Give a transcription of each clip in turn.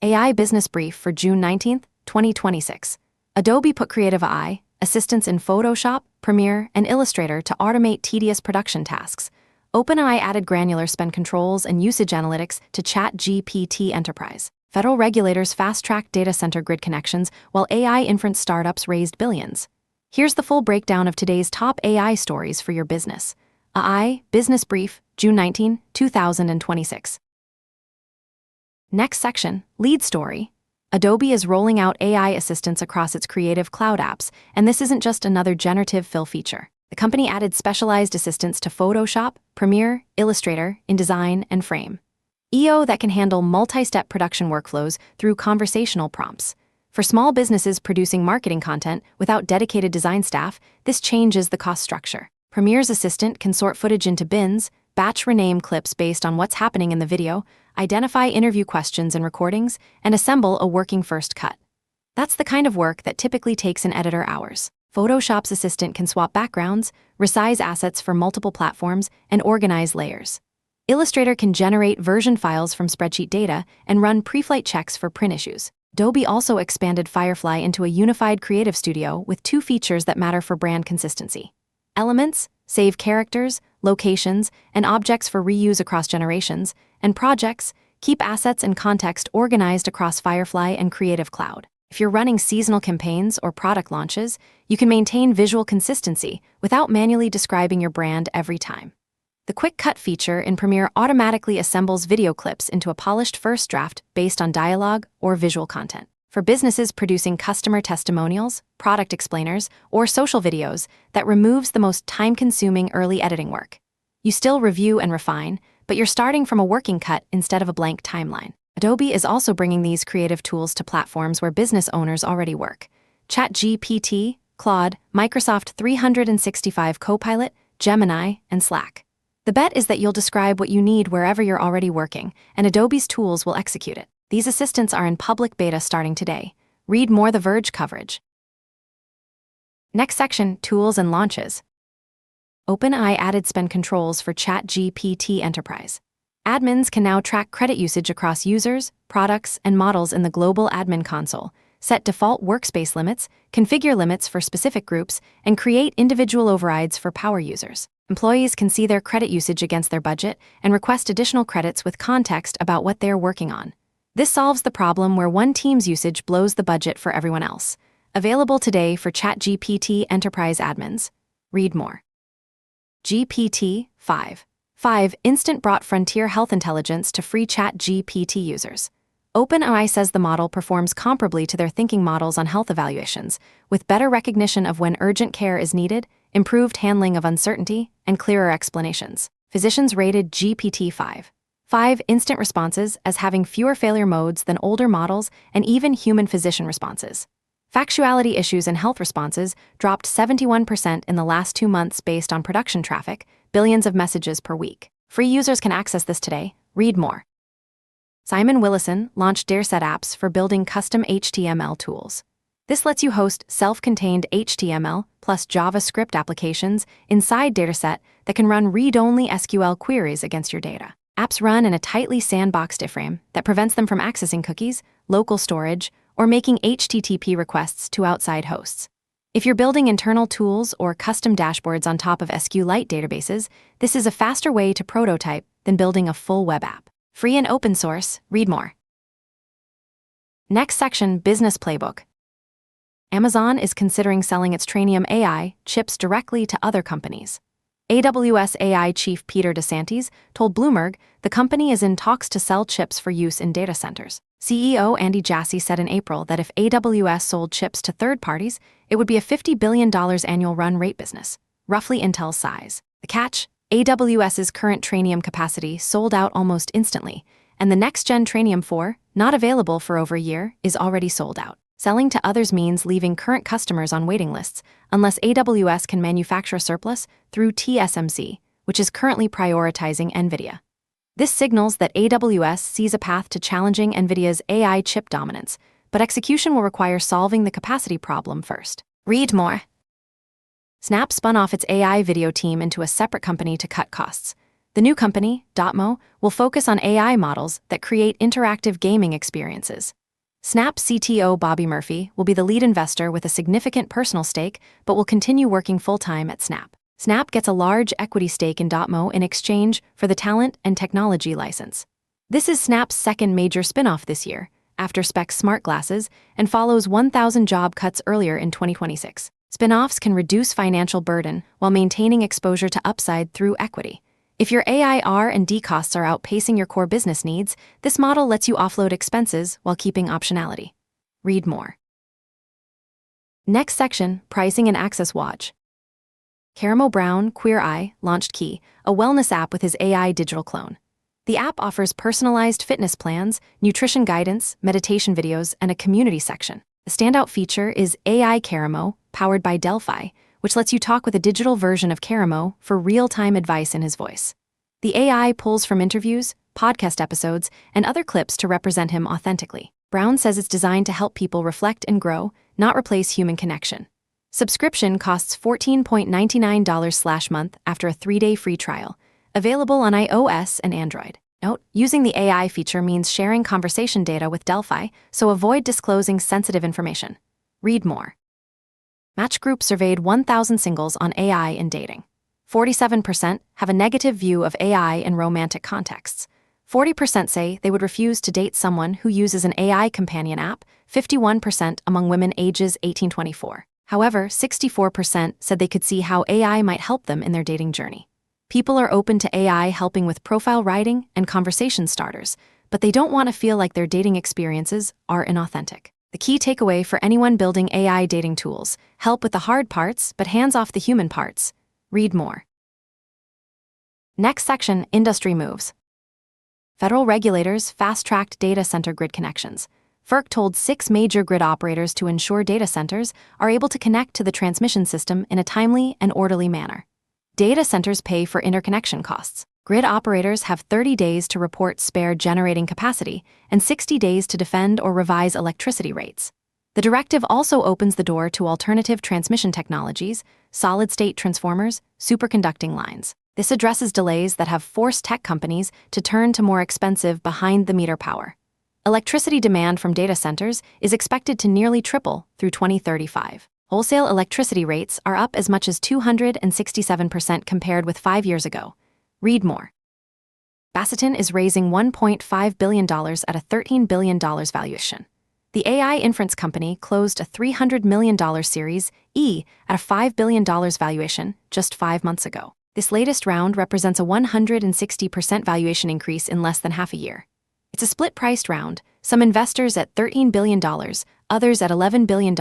AI Business Brief for June 19, 2026. Adobe put creative AI assistants in Photoshop, Premiere, and Illustrator to automate tedious production tasks. OpenAI added granular spend controls and usage analytics to ChatGPT Enterprise. Federal regulators fast-tracked data center grid connections while AI inference startups raised billions. Here's the full breakdown of today's top AI stories for your business. AI Business Brief, June 19, 2026. Next section, Lead Story. Adobe is rolling out AI assistants across its Creative Cloud apps, and this isn't just another generative fill feature. The company added specialized assistants to Photoshop, Premiere, Illustrator, InDesign, and Frame. EO that can handle multi-step production workflows through conversational prompts. For small businesses producing marketing content without dedicated design staff, this changes the cost structure. Premiere's assistant can sort footage into bins, batch rename clips based on what's happening in the video, identify interview questions and recordings, and assemble a working first cut. That's the kind of work that typically takes an editor hours. Photoshop's assistant can swap backgrounds, resize assets for multiple platforms, and organize layers. Illustrator can generate version files from spreadsheet data and run pre-flight checks for print issues. Adobe also expanded Firefly into a unified creative studio with 2 features that matter for brand consistency. Elements save characters, locations, and objects for reuse across generations, and projects keep assets and context organized across Firefly and Creative Cloud. If you're running seasonal campaigns or product launches, you can maintain visual consistency without manually describing your brand every time. The Quick Cut feature in Premiere automatically assembles video clips into a polished first draft based on dialogue or visual content. For businesses producing customer testimonials, product explainers, or social videos, that removes the most time-consuming early editing work. You still review and refine, but you're starting from a working cut instead of a blank timeline. Adobe is also bringing these creative tools to platforms where business owners already work. ChatGPT, Claude, Microsoft 365 Copilot, Gemini, and Slack. The bet is that you'll describe what you need wherever you're already working, and Adobe's tools will execute it. These assistants are in public beta starting today. Read more The Verge coverage. Next section, Tools and Launches. OpenAI added spend controls for ChatGPT Enterprise. Admins can now track credit usage across users, products, and models in the global admin console, set default workspace limits, configure limits for specific groups, and create individual overrides for power users. Employees can see their credit usage against their budget and request additional credits with context about what they're working on. This solves the problem where one team's usage blows the budget for everyone else. Available today for ChatGPT Enterprise admins. Read more. GPT-5. 5 Instant brought frontier health intelligence to free ChatGPT users. OpenAI says the model performs comparably to their thinking models on health evaluations, with better recognition of when urgent care is needed, improved handling of uncertainty, and clearer explanations. Physicians rated GPT-5. 5 instant responses as having fewer failure modes than older models and even human physician responses. Factuality issues in health responses dropped 71% in the last 2 months based on production traffic, billions of messages per week. Free users can access this today. Read more. Simon Willison launched Dataset apps for building custom HTML tools. This lets you host self-contained HTML plus JavaScript applications inside Dataset that can run read-only SQL queries against your data. Apps run in a tightly sandboxed iframe that prevents them from accessing cookies, local storage, or making HTTP requests to outside hosts. If you're building internal tools or custom dashboards on top of SQLite databases, this is a faster way to prototype than building a full web app. Free and open source, read more. Next section, Business Playbook. Amazon is considering selling its Trainium AI chips directly to other companies. AWS AI chief Peter DeSantis told Bloomberg the company is in talks to sell chips for use in data centers. CEO Andy Jassy said in April that if AWS sold chips to third parties, it would be a $50 billion annual run rate business, roughly Intel's size. The catch? AWS's current Trainium capacity sold out almost instantly, and the next-gen Trainium 4, not available for over a year, is already sold out. Selling to others means leaving current customers on waiting lists unless AWS can manufacture a surplus through TSMC, which is currently prioritizing NVIDIA. This signals that AWS sees a path to challenging NVIDIA's AI chip dominance, but execution will require solving the capacity problem first. Read more. Snap spun off its AI video team into a separate company to cut costs. The new company, Dotmo, will focus on AI models that create interactive gaming experiences. Snap CTO Bobby Murphy will be the lead investor with a significant personal stake, but will continue working full-time at Snap. Snap gets a large equity stake in Dotmo in exchange for the talent and technology license. This is Snap's second major spin-off this year, after Specs smart glasses, and follows 1,000 job cuts earlier in 2026. Spin-offs can reduce financial burden while maintaining exposure to upside through equity. If your AI R&D costs are outpacing your core business needs, this model lets you offload expenses while keeping optionality. Read more. Next section, Pricing and Access Watch. Karamo Brown, Queer Eye, launched Key, a wellness app with his AI digital clone. The app offers personalized fitness plans, nutrition guidance, meditation videos, and a community section. The standout feature is AI Karamo, powered by Delphi, which lets you talk with a digital version of Karamo for real-time advice in his voice. The AI pulls from interviews, podcast episodes, and other clips to represent him authentically. Brown says it's designed to help people reflect and grow, not replace human connection. Subscription costs $14.99/month after a 3-day free trial, available on iOS and Android. Note, using the AI feature means sharing conversation data with Delphi, so avoid disclosing sensitive information. Read more. Match Group surveyed 1,000 singles on AI in dating. 47% have a negative view of AI in romantic contexts. 40% say they would refuse to date someone who uses an AI companion app, 51% among women ages 18-24. However, 64% said they could see how AI might help them in their dating journey. People are open to AI helping with profile writing and conversation starters, but they don't want to feel like their dating experiences are inauthentic. The key takeaway for anyone building AI dating tools: help with the hard parts, but hands off the human parts. Read more. Next section, Industry Moves. Federal regulators fast-tracked data center grid connections. FERC told 6 major grid operators to ensure data centers are able to connect to the transmission system in a timely and orderly manner. Data centers pay for interconnection costs. Grid operators have 30 days to report spare generating capacity and 60 days to defend or revise electricity rates. The directive also opens the door to alternative transmission technologies, solid-state transformers, superconducting lines. This addresses delays that have forced tech companies to turn to more expensive behind-the-meter power. Electricity demand from data centers is expected to nearly triple through 2035. Wholesale electricity rates are up as much as 267% compared with 5 years ago. Read more. Basseton is raising $1.5 billion at a $13 billion valuation. The AI inference company closed a $300 million Series E at a $5 billion valuation just 5 months ago. This latest round represents a 160% valuation increase in less than half a year. It's a split-priced round, some investors at $13 billion, others at $11 billion,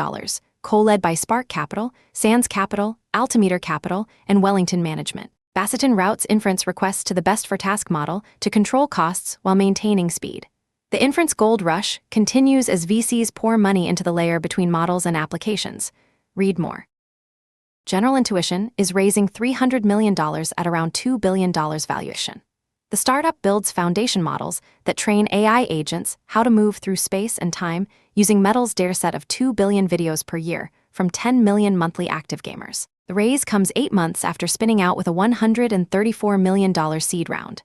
co-led by Spark Capital, Sands Capital, Altimeter Capital, and Wellington Management. Basseton routes inference requests to the best-for-task model to control costs while maintaining speed. The inference gold rush continues as VCs pour money into the layer between models and applications. Read more. General Intuition is raising $300 million at around $2 billion valuation. The startup builds foundation models that train AI agents how to move through space and time using Metal's dataset of 2 billion videos per year from 10 million monthly active gamers. The raise comes 8 months after spinning out with a $134 million seed round.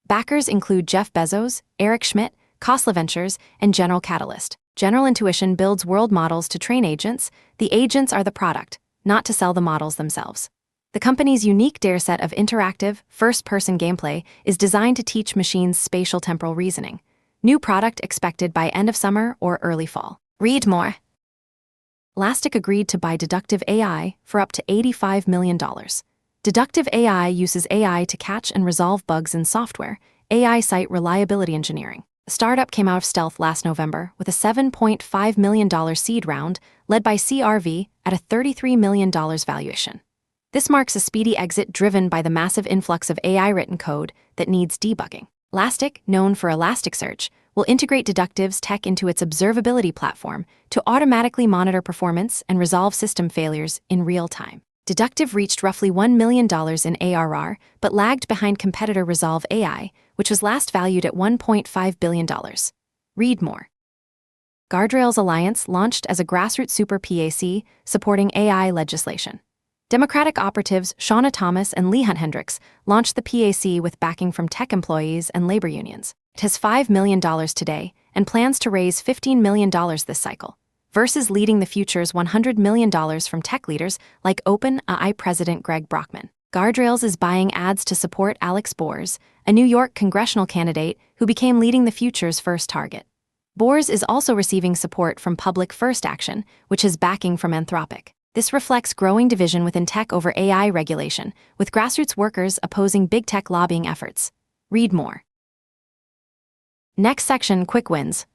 Backers include Jeff Bezos, Eric Schmidt, Khosla Ventures, and General Catalyst. General Intuition builds world models to train agents. The agents are the product, not to sell the models themselves. The company's unique dataset of interactive, first-person gameplay is designed to teach machines spatial temporal reasoning. New product expected by end of summer or early fall. Read more. Elastic agreed to buy Deductive AI for up to $85 million. Deductive AI uses AI to catch and resolve bugs in software, AI site reliability engineering. The startup came out of stealth last November with a $7.5 million seed round led by CRV at a $33 million valuation. This marks a speedy exit driven by the massive influx of AI-written code that needs debugging. Elastic, known for Elasticsearch, will integrate Deductive's tech into its observability platform to automatically monitor performance and resolve system failures in real time. Deductive reached roughly $1 million in ARR, but lagged behind competitor Resolve AI, which was last valued at $1.5 billion. Read more. Guardrails Alliance launched as a grassroots super PAC supporting AI legislation. Democratic operatives Shauna Thomas and Lee Hunt Hendricks launched the PAC with backing from tech employees and labor unions. It has $5 million today and plans to raise $15 million this cycle, versus leading the future's $100 million from tech leaders like OpenAI President Greg Brockman. Guardrails is buying ads to support Alex Bors, a New York congressional candidate who became leading the future's first target. Bors is also receiving support from Public First Action, which is backing from Anthropic. This reflects growing division within tech over AI regulation, with grassroots workers opposing big tech lobbying efforts. Read more. Next section, quick wins.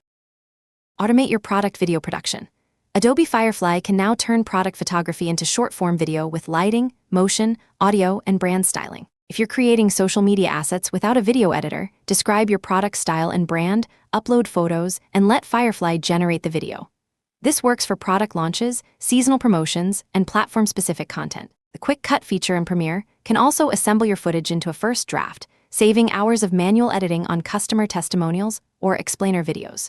Automate your product video production. Adobe Firefly can now turn product photography into short-form video with lighting, motion, audio, and brand styling. If you're creating social media assets without a video editor, describe your product style and brand, upload photos, and let Firefly generate the video. This works for product launches, seasonal promotions, and platform-specific content. The Quick Cut feature in Premiere can also assemble your footage into a first draft, saving hours of manual editing on customer testimonials or explainer videos.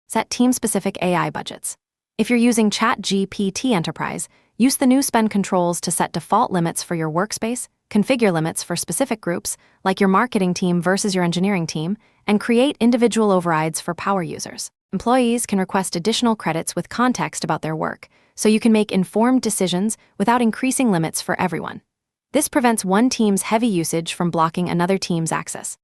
Set team-specific AI budgets. If you're using ChatGPT Enterprise, use the new spend controls to set default limits for your workspace, configure limits for specific groups, like your marketing team versus your engineering team, and create individual overrides for power users. Employees can request additional credits with context about their work, so you can make informed decisions without increasing limits for everyone. This prevents one team's heavy usage from blocking another team's access.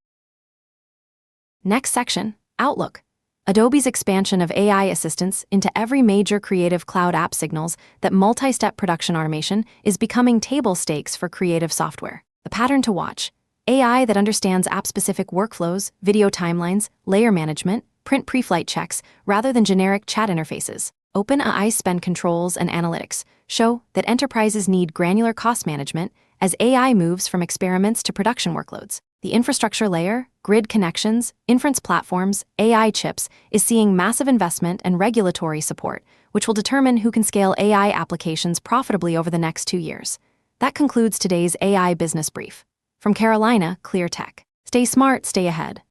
Next section, Outlook. Adobe's expansion of AI assistants into every major Creative Cloud app signals that multi-step production automation is becoming table stakes for creative software. The pattern to watch: AI that understands app-specific workflows, video timelines, layer management, print pre-flight checks, rather than generic chat interfaces. OpenAI spend controls and analytics show that enterprises need granular cost management as AI moves from experiments to production workloads. The infrastructure layer, grid connections, inference platforms, AI chips is seeing massive investment and regulatory support, which will determine who can scale AI applications profitably over the next 2 years. That concludes today's AI Business Brief. From Carolina, Clear Tech. Stay smart, stay ahead.